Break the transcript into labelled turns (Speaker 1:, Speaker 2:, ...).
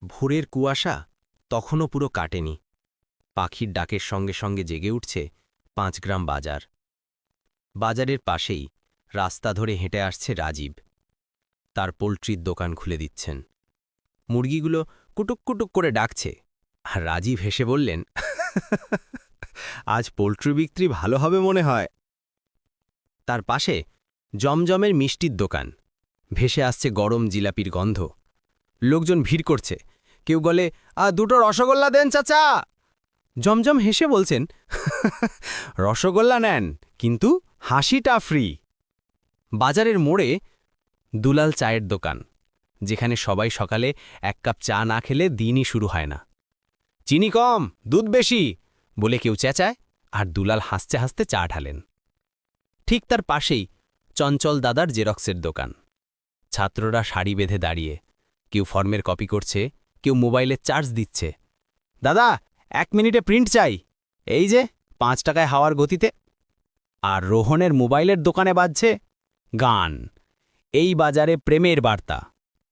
Speaker 1: ভোরের কুয়াশা তখনও পুরো কাটেনি। পাখির ডাকের সঙ্গে সঙ্গে জেগে উঠছে ৫ গ্রাম বাজার। বাজারের পাশেই রাস্তা ধরে হেঁটে আসছে রাজীব। তার পোলট্রির দোকান খুলে দিচ্ছেন। মুরগিগুলো কুটুক কুটুক করে ডাকছে, আর রাজীব হেসে বললেন, আজ পোলট্রি বিক্রি ভালো হবে মনে হয়। তার পাশে জমজমের মিষ্টির দোকান। ভেসে আসছে গরম জিলাপির গন্ধ। লোকজন ভিড় করছে। কেউ বলে, দুটো রসগোল্লা দেন চাচা। জমজম হেসে বলছেন, রসগোল্লা নেন, কিন্তু হাসিটা ফ্রি। বাজারের মোড়ে দুলাল চায়ের দোকান, যেখানে সবাই সকালে ১ কাপ চা না খেলে দিনই শুরু হয় না। চিনি কম, দুধ বেশি বলে কেউ চেঁচায়, আর দুলাল হাসতে হাসতে চা ঢালেন। ঠিক তার পাশেই চঞ্চল দাদার জেরক্সের দোকান। ছাত্ররা সারি বেঁধে দাঁড়িয়ে, কেউ ফর্মের কপি করছে, কেউ মোবাইলে চার্জ দিচ্ছে। দাদা, ১ মিনিটে প্রিন্ট চাই। এই যে ৫ টাকায় হাওয়ার গতিতে। আর রোহনের মোবাইলের দোকানে বাজছে গান। এই বাজারে প্রেমের বার্তা।